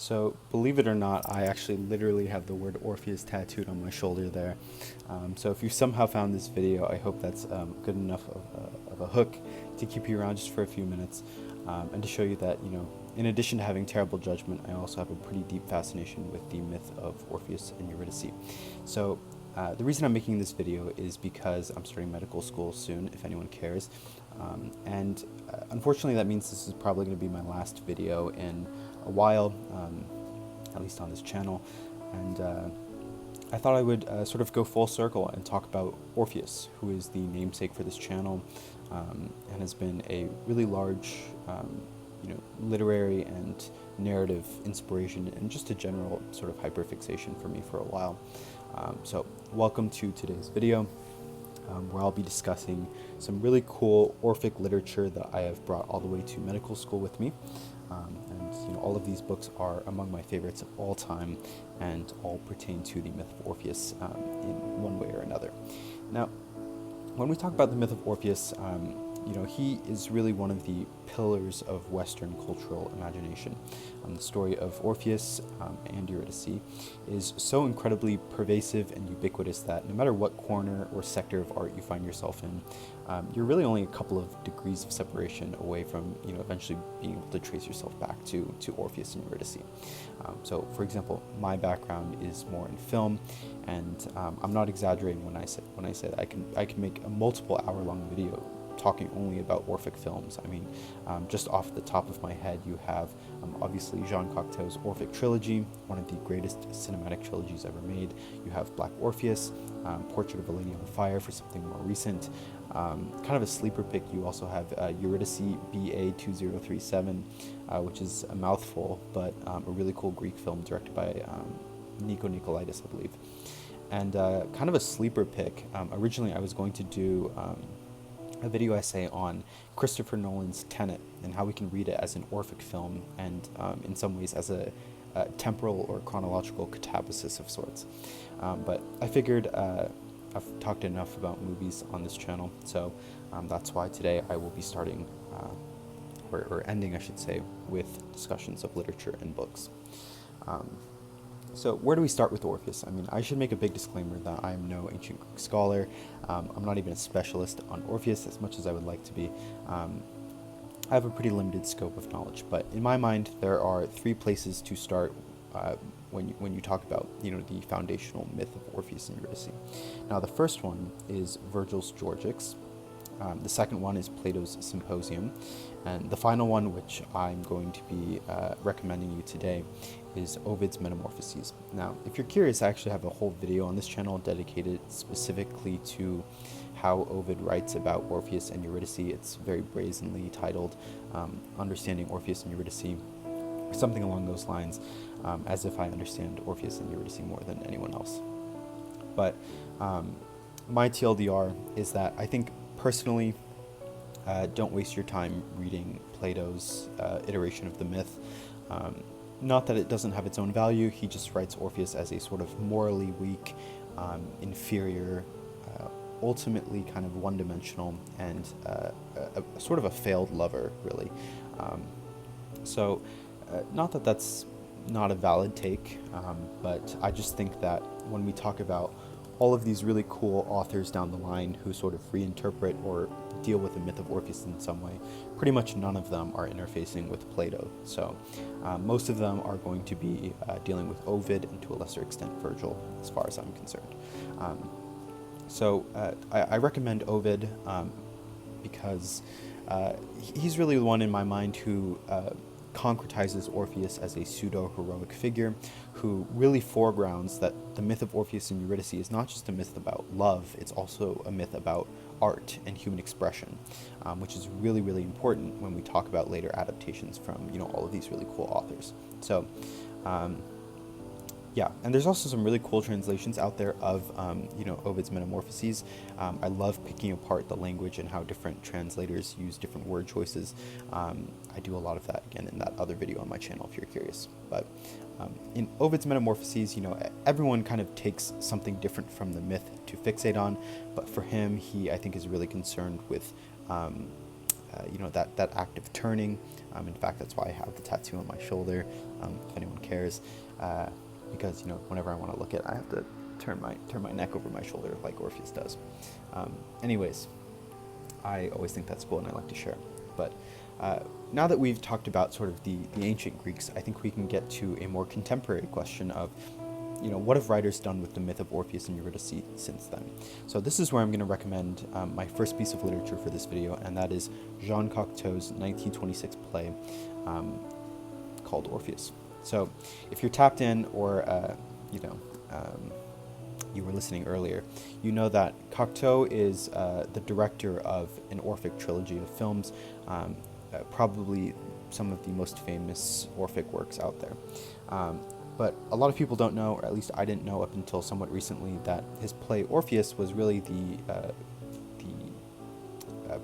So, believe it or not, I actually literally have the word Orpheus tattooed on my shoulder there. So if you somehow found this video, I hope that's good enough of a hook to keep you around just for a few minutes, and to show you that, in addition to having terrible judgment, I also have a pretty deep fascination with the myth of Orpheus and Eurydice. So the reason I'm making this video is because I'm starting medical school soon, if anyone cares. And unfortunately, that means this is probably going to be my last video in a while, at least on this channel. And I thought I would sort of go full circle and talk about Orpheus, who is the namesake for this channel, and has been a really large literary and narrative inspiration and just a general sort of hyperfixation for me for a while. So welcome to today's video, where I'll be discussing some really cool Orphic literature that I have brought all the way to medical school with me. And all of these books are among my favorites of all time, and all pertain to the myth of Orpheus in one way or another. Now, when we talk about the myth of Orpheus, he is really one of the pillars of Western cultural imagination. The story of Orpheus and Eurydice is so incredibly pervasive and ubiquitous that no matter what corner or sector of art you find yourself in, you're really only a couple of degrees of separation away from, eventually being able to trace yourself back to Orpheus and Eurydice. So, for example, my background is more in film, and I'm not exaggerating when I say that I can make a multiple hour-long video talking only about Orphic films. I mean, just off the top of my head, you have obviously Jean Cocteau's Orphic trilogy, one of the greatest cinematic trilogies ever made. You have Black Orpheus, Portrait of a Lady on Fire for something more recent. Kind of a sleeper pick, you also have Eurydice BA 2037, which is a mouthful, but a really cool Greek film directed by Nico Nicolaitis, I believe. And kind of a sleeper pick, originally I was going to do a video essay on Christopher Nolan's Tenet and how we can read it as an Orphic film, and in some ways as a temporal or chronological catabasis of sorts. But I figured I've talked enough about movies on this channel, so that's why today I will be starting, or ending, I should say, with discussions of literature and books. So where do we start with Orpheus? I mean, I should make a big disclaimer that I am no ancient Greek scholar. I'm not even a specialist on Orpheus as much as I would like to be. I have a pretty limited scope of knowledge, but in my mind, there are three places to start when you talk about the foundational myth of Orpheus and Eurydice. Now, the first one is Virgil's Georgics. The second one is Plato's Symposium, and the final one, which I'm going to be recommending you today, is Ovid's Metamorphoses. Now, if you're curious, I actually have a whole video on this channel dedicated specifically to how Ovid writes about Orpheus and Eurydice. It's very brazenly titled Understanding Orpheus and Eurydice, or something along those lines, as if I understand Orpheus and Eurydice more than anyone else. But my TLDR is that I think, personally, don't waste your time reading Plato's iteration of the myth. Not that it doesn't have its own value, he just writes Orpheus as a sort of morally weak, inferior, ultimately kind of one-dimensional, and a sort of a failed lover, really. So, not that that's not a valid take, but I just think that when we talk about all of these really cool authors down the line who sort of reinterpret or deal with the myth of Orpheus in some way, pretty much none of them are interfacing with Plato. So most of them are going to be dealing with Ovid, and to a lesser extent Virgil, as far as I'm concerned. So I recommend Ovid because he's really the one in my mind who concretizes Orpheus as a pseudo-heroic figure who really foregrounds that the myth of Orpheus and Eurydice is not just a myth about love, it's also a myth about art and human expression, which is really, really important when we talk about later adaptations from, all of these really cool authors. So, yeah, and there's also some really cool translations out there of, Ovid's Metamorphoses. I love picking apart the language and how different translators use different word choices. I do a lot of that, again, in that other video on my channel, if you're curious. But in Ovid's Metamorphoses, everyone kind of takes something different from the myth to fixate on, but for him, I think, is really concerned with that act of turning. In fact, that's why I have the tattoo on my shoulder, if anyone cares. cares, because, you know, whenever I want to look at it, I have to turn my neck over my shoulder like Orpheus does. Anyways, I always think that's cool and I like to share. But now that we've talked about sort of the ancient Greeks, I think we can get to a more contemporary question of, you know, what have writers done with the myth of Orpheus and Eurydice since then? So this is where I'm going to recommend my first piece of literature for this video, and that is Jean Cocteau's 1926 play called Orpheus. So if you're tapped in, or you were listening earlier, you know that Cocteau is the director of an Orphic trilogy of films, probably some of the most famous Orphic works out there. But a lot of people don't know, or at least I didn't know up until somewhat recently, that his play Orpheus was really the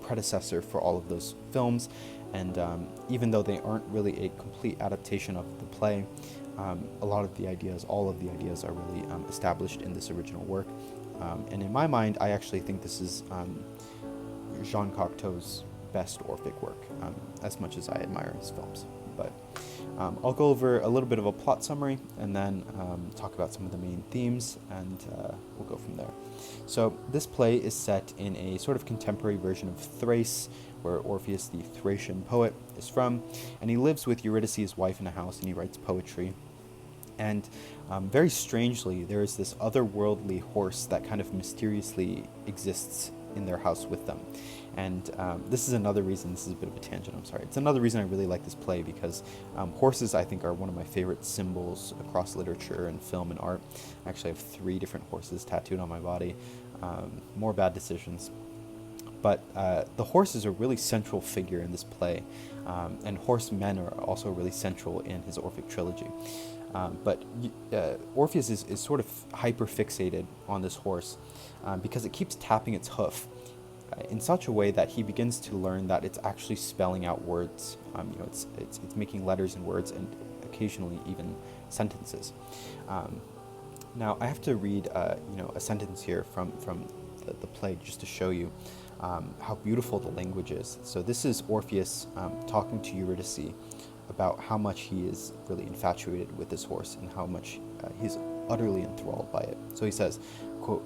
predecessor for all of those films. And even though they aren't really a complete adaptation of the play, a lot of the ideas, all of the ideas are really established in this original work. And in my mind, I actually think this is Jean Cocteau's best Orphic work, as much as I admire his films. But I'll go over a little bit of a plot summary and then talk about some of the main themes, and we'll go from there. So this play is set in a sort of contemporary version of Thrace, where Orpheus, the Thracian poet, is from, and he lives with Eurydice, his wife, in a house, and he writes poetry. And very strangely, there is this otherworldly horse that kind of mysteriously exists in their house with them. And this is another reason, this is a bit of a tangent, I'm sorry. It's another reason I really like this play, because horses, I think, are one of my favorite symbols across literature and film and art. I actually have 3 different horses tattooed on my body. More bad decisions. But the horse is a really central figure in this play, and horsemen are also really central in his Orphic trilogy. But Orpheus is sort of hyper-fixated on this horse because it keeps tapping its hoof in such a way that he begins to learn that it's actually spelling out words. It's making letters and words, and occasionally even sentences. Now, I have to read a sentence here from the play just to show you how beautiful the language is. So this is Orpheus talking to Eurydice about how much he is really infatuated with this horse and how much he's utterly enthralled by it. So he says, quote,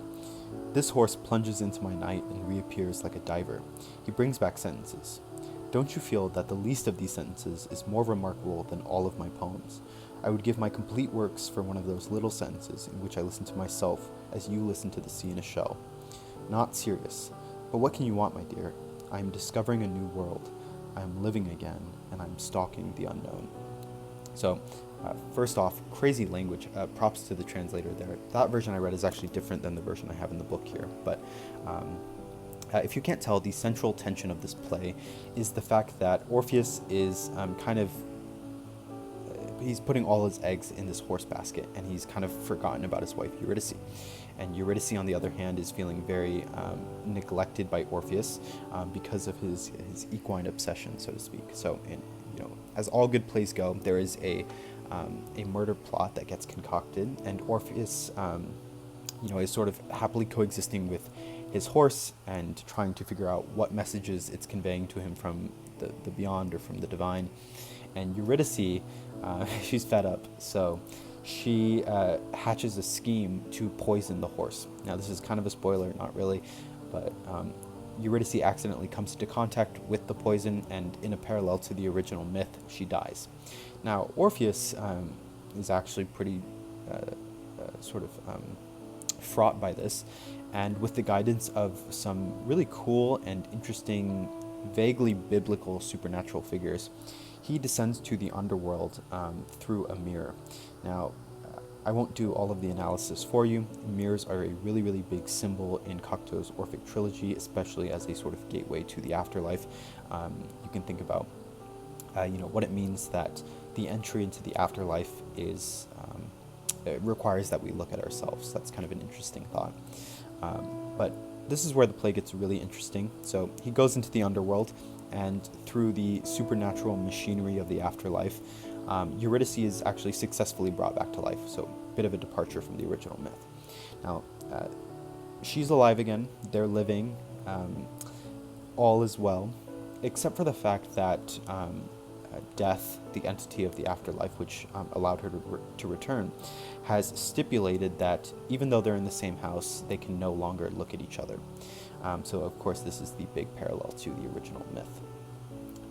"This horse plunges into my night and reappears like a diver. He brings back sentences. Don't you feel that the least of these sentences is more remarkable than all of my poems? I would give my complete works for one of those little sentences in which I listen to myself as you listen to the sea in a shell. Not serious. But what can you want, my dear? I am discovering a new world. I am living again, and I am stalking the unknown." So, first off, crazy language. Props to the translator there. That version I read is actually different than the version I have in the book here. But if you can't tell, the central tension of this play is the fact that Orpheus is he's putting all his eggs in this horse basket, and he's kind of forgotten about his wife Eurydice. And Eurydice, on the other hand, is feeling very neglected by Orpheus because of his equine obsession, so to speak. So, as all good plays go, there is a murder plot that gets concocted, and Orpheus, is sort of happily coexisting with his horse and trying to figure out what messages it's conveying to him from the beyond or from the divine. And Eurydice, she's fed up, so she hatches a scheme to poison the horse. Now, this is kind of a spoiler, not really, but Eurydice accidentally comes into contact with the poison, and in a parallel to the original myth, she dies. Now, Orpheus is actually pretty fraught by this, and with the guidance of some really cool and interesting, vaguely biblical supernatural figures, he descends to the underworld through a mirror. Now, I won't do all of the analysis for you. Mirrors are a really, really big symbol in Cocteau's Orphic trilogy, especially as a sort of gateway to the afterlife. You can think about, what it means that the entry into the afterlife is, it requires that we look at ourselves. That's kind of an interesting thought. But this is where the play gets really interesting. So he goes into the underworld, and through the supernatural machinery of the afterlife, Eurydice is actually successfully brought back to life, so a bit of a departure from the original myth. Now, she's alive again, they're living, all is well, except for the fact that death, the entity of the afterlife, which allowed her to return, has stipulated that even though they're in the same house, they can no longer look at each other. So of course this is the big parallel to the original myth.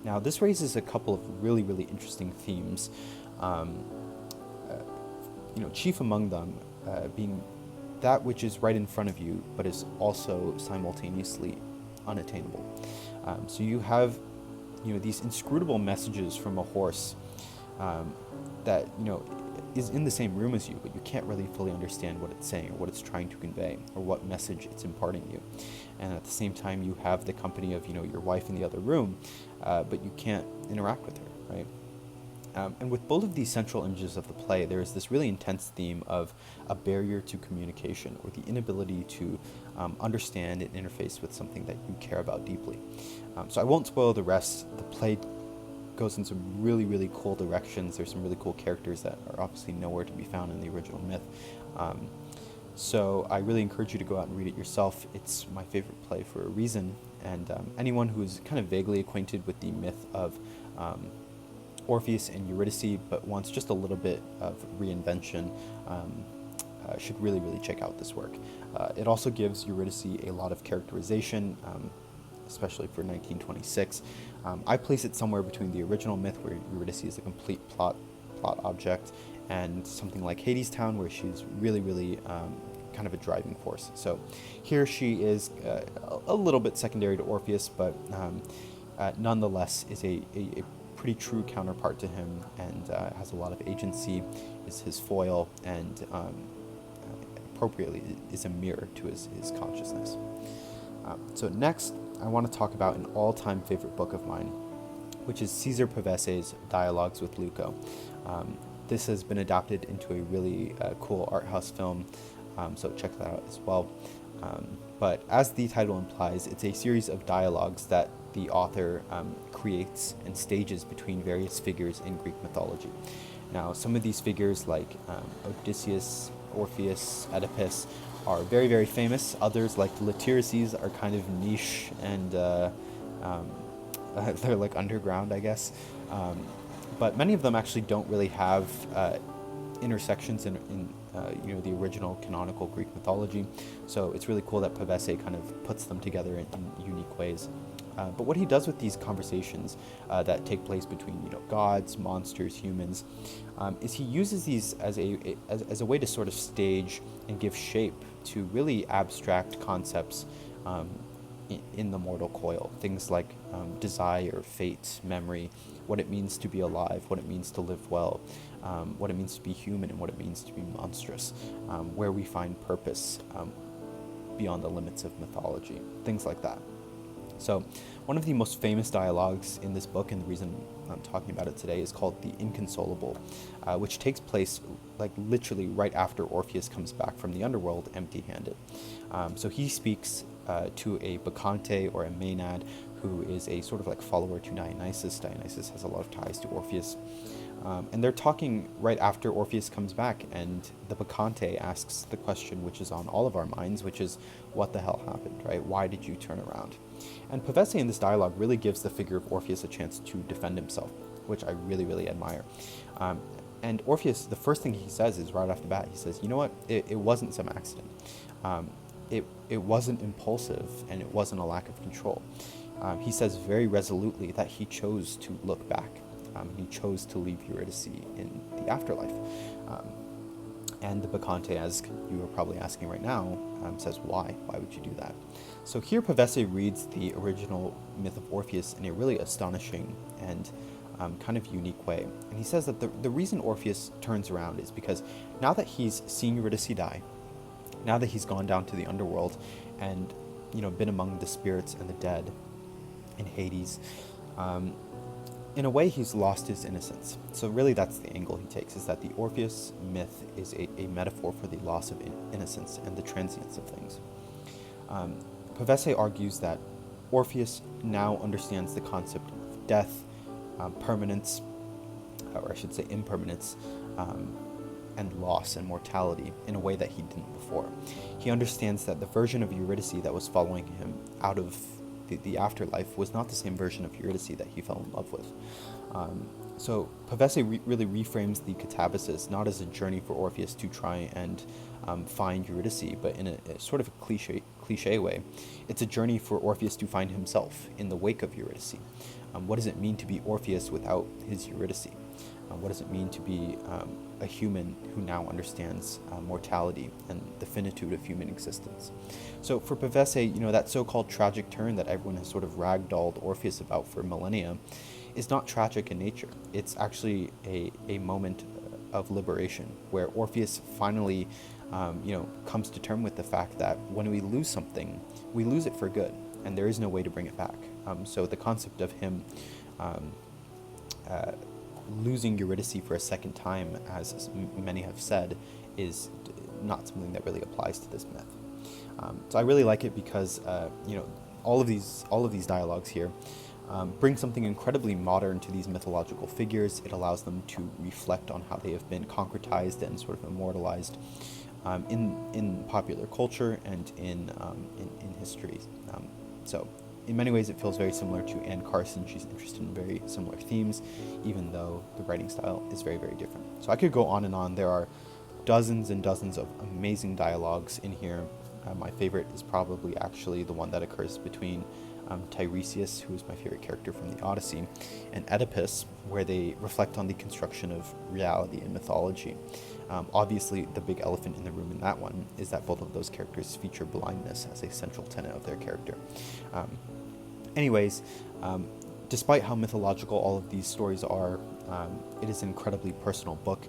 Now this raises a couple of really, really interesting themes, chief among them being that which is right in front of you, but is also simultaneously unattainable. So you have, these inscrutable messages from a horse that, is in the same room as you, but you can't really fully understand what it's saying or what it's trying to convey or what message it's imparting you. And at the same time, you have the company of, your wife in the other room, but you can't interact with her, right? And with both of these central images of the play, there is this really intense theme of a barrier to communication, or the inability to understand and interface with something that you care about deeply. So I won't spoil the rest. The play goes in some really, really cool directions. There's some really cool characters that are obviously nowhere to be found in the original myth. So I really encourage you to go out and read it yourself. It's my favorite play for a reason. And anyone who's kind of vaguely acquainted with the myth of Orpheus and Eurydice, but wants just a little bit of reinvention, should really, really check out this work. It also gives Eurydice a lot of characterization, especially for 1926. I place it somewhere between the original myth, where Eurydice is a complete plot object, and something like Hadestown, where she's really, really kind of a driving force. So here she is a little bit secondary to Orpheus, but nonetheless is a pretty true counterpart to him, and has a lot of agency, is his foil, and appropriately is a mirror to his consciousness. So next, I want to talk about an all-time favorite book of mine, which is Cesare Pavese's Dialogues with Leucò. This has been adapted into a really cool art house film, so check that out as well. But as the title implies, it's a series of dialogues that the author creates and stages between various figures in Greek mythology. Now, some of these figures, like Odysseus, Orpheus, Oedipus, are very, very famous. Others, like the Latyrices, are kind of niche, and they're like underground, I guess. But many of them actually don't really have intersections in the original canonical Greek mythology. So it's really cool that Pavese kind of puts them together in unique ways. But what he does with these conversations that take place between gods, monsters, humans, is he uses these as a way to sort of stage and give shape to really abstract concepts in the mortal coil. Things like desire, fate, memory, what it means to be alive, what it means to live well, what it means to be human, and what it means to be monstrous, where we find purpose beyond the limits of mythology, things like that. So one of the most famous dialogues in this book, and the reason I'm talking about it today, is called the Inconsolable, which takes place like literally right after Orpheus comes back from the underworld empty-handed. So he speaks to a Bacchante, or a Maenad, who is a sort of like follower to Dionysus. Dionysus has a lot of ties to Orpheus. And they're talking right after Orpheus comes back, and the Bacchante asks the question which is on all of our minds, which is, what the hell happened, right? Why did you turn around? And Pavese in this dialogue really gives the figure of Orpheus a chance to defend himself, which I really, really admire. And Orpheus, the first thing he says is right off the bat, he says, you know what, it wasn't some accident. It wasn't impulsive, and it wasn't a lack of control. He says very resolutely that he chose to look back. He chose to leave Eurydice in the afterlife. And the Bacchante, as you are probably asking right now, says, why? Why would you do that? So here Pavese reads the original myth of Orpheus in a really astonishing and kind of unique way. And he says that the reason Orpheus turns around is because now that he's seen Eurydice die, now that he's gone down to the underworld and been among the spirits and the dead in Hades, in a way he's lost his innocence. So really that's the angle he takes, is that the Orpheus myth is a metaphor for the loss of innocence and the transience of things. Pavese argues that Orpheus now understands the concept of death, permanence, or I should say impermanence, and loss and mortality in a way that he didn't before. He understands that the version of Eurydice that was following him out of the afterlife was not the same version of Eurydice that he fell in love with. So Pavese really reframes the catabasis not as a journey for Orpheus to try and find Eurydice, but in a sort of a cliche way. It's a journey for Orpheus to find himself in the wake of Eurydice. What does it mean to be Orpheus without his Eurydice? What does it mean to be a human who now understands mortality and the finitude of human existence? So for Pavese, that so-called tragic turn that everyone has sort of ragdolled Orpheus about for millennia is not tragic in nature. It's actually a moment of liberation where Orpheus finally, comes to terms with the fact that when we lose something, we lose it for good, and there is no way to bring it back. So the concept of him losing Eurydice for a second time, as many have said, is not something that really applies to this myth. So I really like it because all of these dialogues here bring something incredibly modern to these mythological figures. It allows them to reflect on how they have been concretized and sort of immortalized in popular culture and in history. So in many ways, it feels very similar to Anne Carson. She's interested in very similar themes, even though the writing style is very, very different. So I could go on and on. There are dozens and dozens of amazing dialogues in here. My favorite is probably actually the one that occurs between Tiresias, who is my favorite character from the Odyssey, and Oedipus, where they reflect on the construction of reality and mythology. Obviously, the big elephant in the room in that one is that both of those characters feature blindness as a central tenet of their character. Anyways, despite how mythological all of these stories are, it is an incredibly personal book.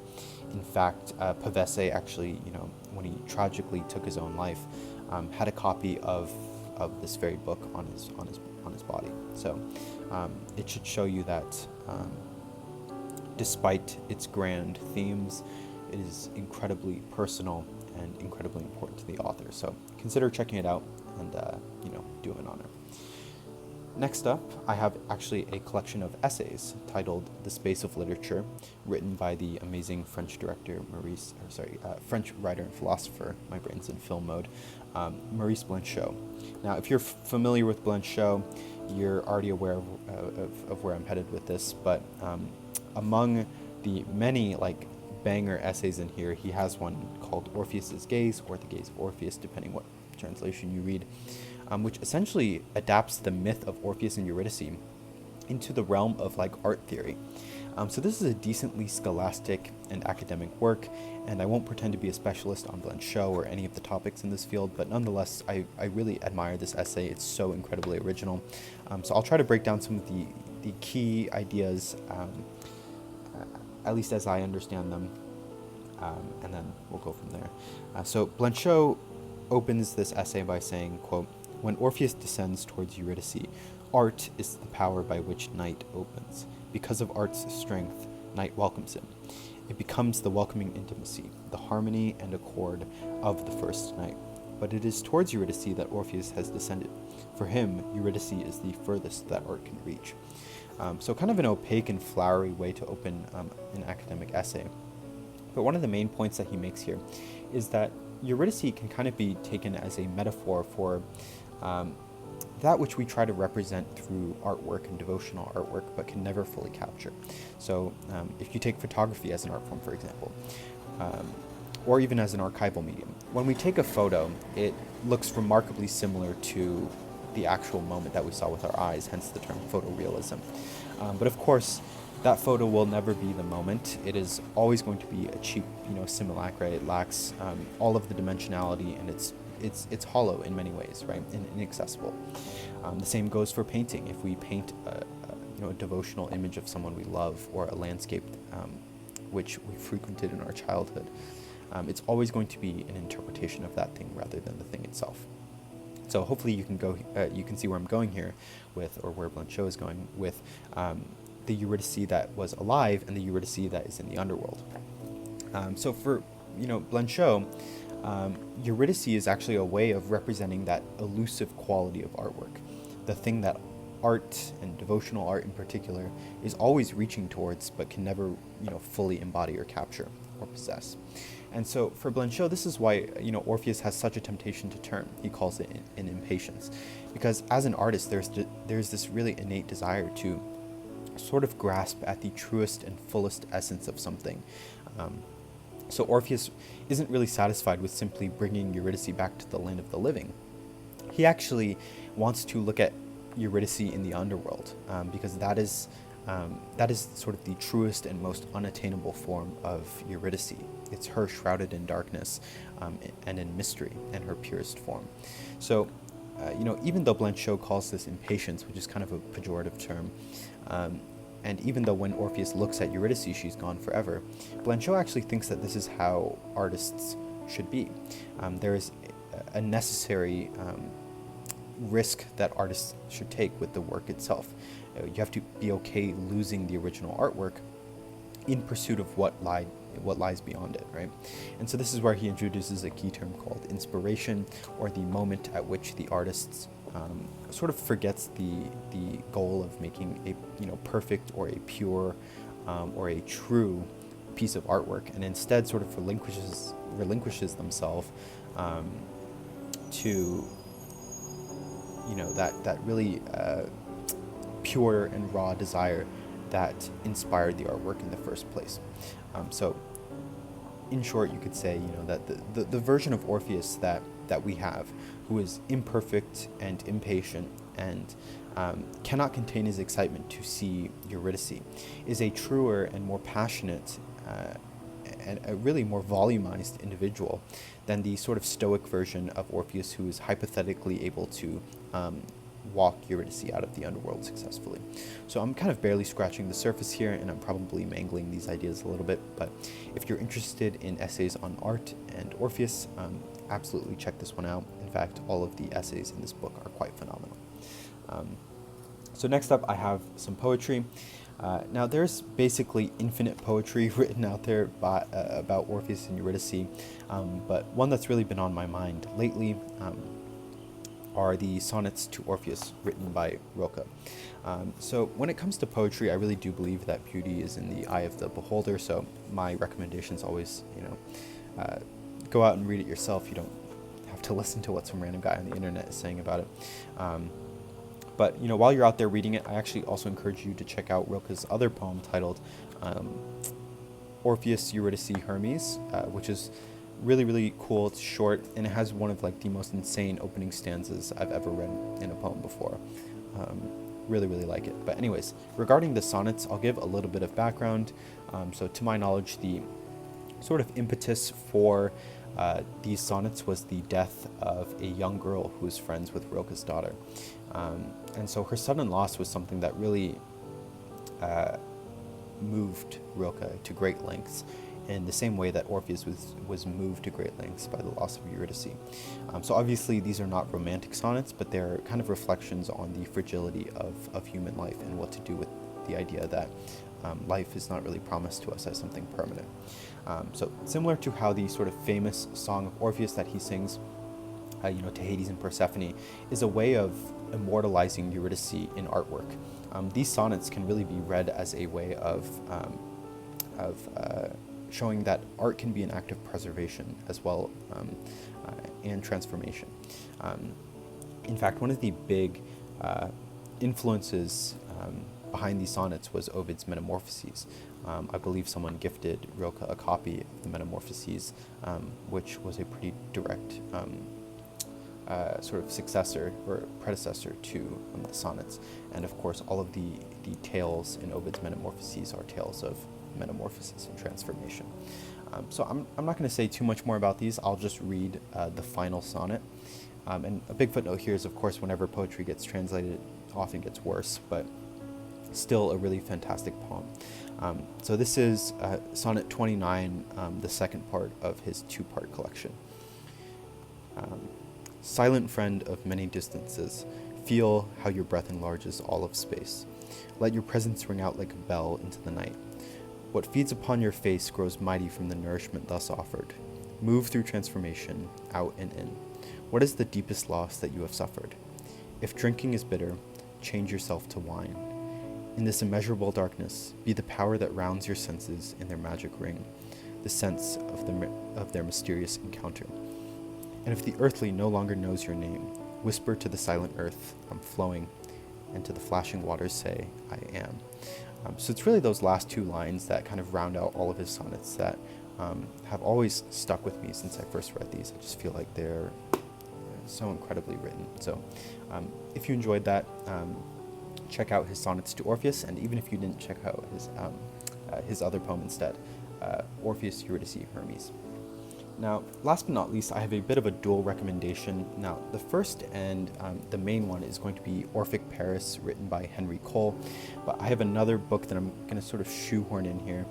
In fact, Pavese actually, when he tragically took his own life, had a copy of this very book on his body. So it should show you that despite its grand themes, it is incredibly personal and incredibly important to the author. So consider checking it out and do him an honor. Next up, I have actually a collection of essays titled The Space of Literature, written by the amazing French director French writer and philosopher, my brain's in film mode, Maurice Blanchot. Now, if you're familiar with Blanchot, you're already aware of where I'm headed with this, but among the many banger essays in here, he has one called Orpheus's Gaze, or The Gaze of Orpheus, depending what translation you read, which essentially adapts the myth of Orpheus and Eurydice into the realm of art theory. So this is a decently scholastic and academic work, and I won't pretend to be a specialist on Blanchot or any of the topics in this field, but nonetheless, I really admire this essay. It's so incredibly original. So I'll try to break down some of the key ideas, at least as I understand them, and then we'll go from there. So Blanchot opens this essay by saying, quote, "When Orpheus descends towards Eurydice, art is the power by which night opens. Because of art's strength, night welcomes him. It becomes the welcoming intimacy, the harmony and accord of the first night. But it is towards Eurydice that Orpheus has descended. For him, Eurydice is the furthest that art can reach." So kind of an opaque and flowery way to open an academic essay. But one of the main points that he makes here is that Eurydice can kind of be taken as a metaphor for that which we try to represent through artwork and devotional artwork, but can never fully capture. So if you take photography as an art form, for example, or even as an archival medium, when we take a photo, it looks remarkably similar to the actual moment that we saw with our eyes, hence the term photorealism. But of course, that photo will never be the moment. It is always going to be a cheap, simulacra. It lacks all of the dimensionality, and it's hollow in many ways, right, and inaccessible. The same goes for painting. If we paint a devotional image of someone we love, or a landscape which we frequented in our childhood, it's always going to be an interpretation of that thing rather than the thing itself. So hopefully you can see where I'm going here with, or where Blanchot is going with, the Eurydice that was alive and the Eurydice that is in the underworld. So for Blanchot, Eurydice is actually a way of representing that elusive quality of artwork, the thing that art, and devotional art in particular, is always reaching towards but can never fully embody or capture. or possess. And so for Blanchot, this is why, Orpheus has such a temptation to turn. He calls it an impatience. Because as an artist, there's this really innate desire to sort of grasp at the truest and fullest essence of something. So Orpheus isn't really satisfied with simply bringing Eurydice back to the land of the living. He actually wants to look at Eurydice in the underworld, because that is sort of the truest and most unattainable form of Eurydice. It's her shrouded in darkness and in mystery, and her purest form. So, even though Blanchot calls this impatience, which is kind of a pejorative term, and even though when Orpheus looks at Eurydice, she's gone forever, Blanchot actually thinks that this is how artists should be. There is a necessary risk that artists should take with the work itself. You have to be okay losing the original artwork in pursuit of what lies beyond it, right? And so this is where he introduces a key term called inspiration, or the moment at which the artist sort of forgets the goal of making a perfect or a pure or a true piece of artwork, and instead sort of relinquishes themselves to that really pure and raw desire that inspired the artwork in the first place. So in short, you could say that the version of Orpheus that we have, who is imperfect and impatient and cannot contain his excitement to see Eurydice, is a truer and more passionate and a really more volumized individual than the sort of stoic version of Orpheus, who is hypothetically able to walk Eurydice out of the underworld successfully. So I'm kind of barely scratching the surface here, and I'm probably mangling these ideas a little bit, but if you're interested in essays on art and Orpheus, absolutely check this one out. In fact, all of the essays in this book are quite phenomenal. So next up, I have some poetry. Now, there's basically infinite poetry written out there about Orpheus and Eurydice, but one that's really been on my mind lately are the Sonnets to Orpheus, written by Rilke. So when it comes to poetry, I really do believe that beauty is in the eye of the beholder, so my recommendation is always, go out and read it yourself. You don't have to listen to what some random guy on the internet is saying about it. But while you're out there reading it, I actually also encourage you to check out Rilke's other poem titled Orpheus, Eurydice, Hermes, which is really, really cool. It's short, and it has one of the most insane opening stanzas I've ever read in a poem before. Really, really like it. But anyways, regarding the sonnets, I'll give a little bit of background. So to my knowledge, the sort of impetus for these sonnets was the death of a young girl who was friends with Rilke's daughter. And so her sudden loss was something that really moved Rilke to great lengths, in the same way that Orpheus was moved to great lengths by the loss of Eurydice. So obviously these are not romantic sonnets, but they're kind of reflections on the fragility of human life and what to do with the idea that life is not really promised to us as something permanent. So similar to how the sort of famous song of Orpheus that he sings, to Hades and Persephone, is a way of immortalizing Eurydice in artwork. These sonnets can really be read as a way of showing that art can be an act of preservation as well, and transformation. In fact, one of the big influences behind these sonnets was Ovid's Metamorphoses. I believe someone gifted Rilke a copy of the Metamorphoses, which was a pretty direct sort of successor or predecessor to the sonnets. And of course, all of the tales in Ovid's Metamorphoses are tales of metamorphosis and transformation. So I'm not going to say too much more about these. I'll just read the final sonnet. And a big footnote here is, of course, whenever poetry gets translated, it often gets worse, but still a really fantastic poem. So this is Sonnet 29, the second part of his two-part collection. Silent friend of many distances, feel how your breath enlarges all of space. Let your presence ring out like a bell into the night. What feeds upon your face grows mighty from the nourishment thus offered. Move through transformation, out and in. What is the deepest loss that you have suffered? If drinking is bitter, change yourself to wine. In this immeasurable darkness, be the power that rounds your senses in their magic ring. the sense of their mysterious encounter. And if the earthly no longer knows your name, whisper to the silent earth, I'm flowing, and to the flashing waters say, I am. So it's really those last two lines that kind of round out all of his sonnets that have always stuck with me since I first read these. I just feel like they're so incredibly written. So if you enjoyed that, check out his sonnets to Orpheus, and even if you didn't, check out his other poem instead, Orpheus, Eurydice, Hermes. Now, last but not least, I have a bit of a dual recommendation. Now, the first and the main one is going to be Orphic Paris, written by Henri, but I have another book that I'm going to sort of shoehorn in here,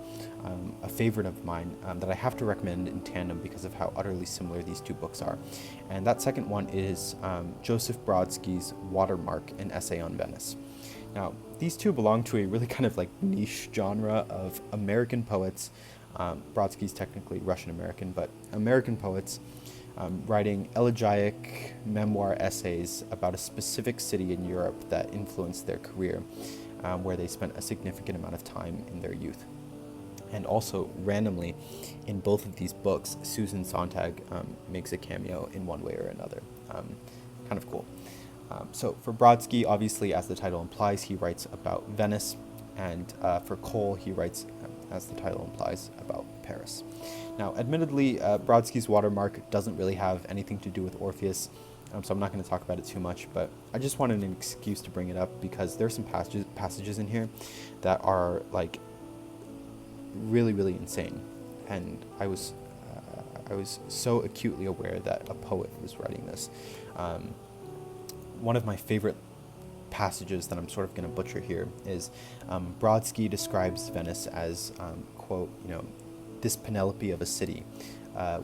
a favorite of mine that I have to recommend in tandem because of how utterly similar these two books are. And that second one is Joseph Brodsky's Watermark, an essay on Venice. Now, these two belong to a really kind of like niche genre of American poets. Brodsky's technically Russian-American, but American poets writing elegiac memoir essays about a specific city in Europe that influenced their career, where they spent a significant amount of time in their youth. And also, randomly, in both of these books, Susan Sontag makes a cameo in one way or another. Kind of cool. So for Brodsky, obviously, as the title implies, he writes about Venice, and for Cole, he writes, as the title implies, about Paris. Now, admittedly, Brodsky's Watermark doesn't really have anything to do with Orpheus, so I'm not going to talk about it too much, but I just wanted an excuse to bring it up because there's some passages in here that are, like, really, really insane, and I was so acutely aware that a poet was writing this. One of my favorite passages that I'm sort of going to butcher here is Brodsky describes Venice as, quote, this Penelope of a city,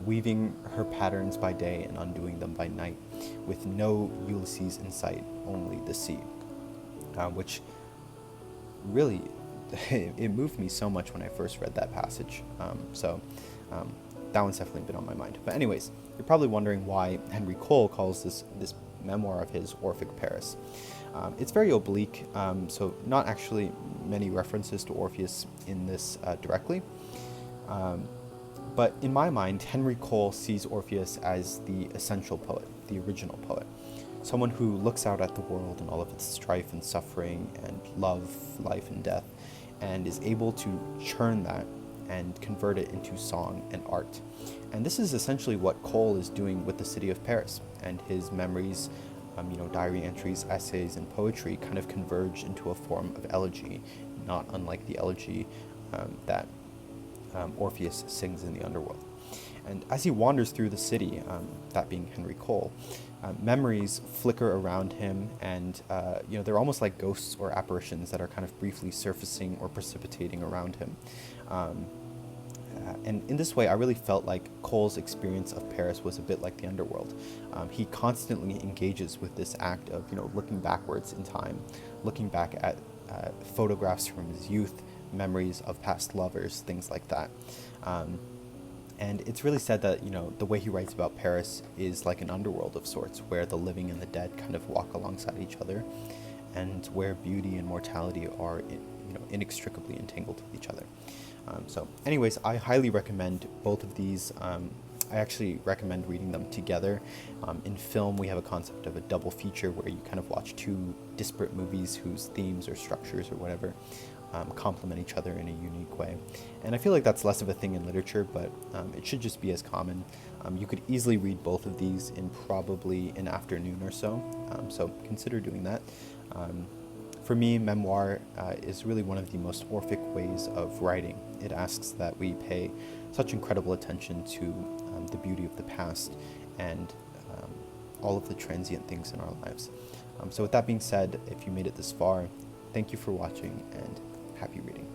weaving her patterns by day and undoing them by night, with no Ulysses in sight, only the sea, which really, it moved me so much when I first read that passage. So that one's definitely been on my mind. But anyways, you're probably wondering why Henri calls this memoir of his Orphic Paris. It's very oblique, so not actually many references to Orpheus in this directly. But in my mind, Henri sees Orpheus as the essential poet, the original poet, someone who looks out at the world and all of its strife and suffering and love, life and death, and is able to churn that and convert it into song and art. And this is essentially what Cole is doing with the city of Paris, and his memories, diary entries, essays, and poetry kind of converge into a form of elegy, not unlike the elegy that Orpheus sings in the underworld. And as he wanders through the city, that being Henri, memories flicker around him, and they're almost like ghosts or apparitions that are kind of briefly surfacing or precipitating around him. And in this way, I really felt like Cole's experience of Paris was a bit like the underworld. He constantly engages with this act of, looking backwards in time, looking back at photographs from his youth, memories of past lovers, things like that. And it's really said that, the way he writes about Paris is like an underworld of sorts, where the living and the dead kind of walk alongside each other, and where beauty and mortality are, inextricably entangled with each other. So anyways, I highly recommend both of these. I actually recommend reading them together. In film, we have a concept of a double feature where you kind of watch two disparate movies whose themes or structures or whatever complement each other in a unique way. And I feel like that's less of a thing in literature, but it should just be as common. You could easily read both of these in probably an afternoon or so, so consider doing that. For me, memoir is really one of the most Orphic ways of writing. It asks that we pay such incredible attention to the beauty of the past and all of the transient things in our lives. So with that being said, if you made it this far, thank you for watching and happy reading.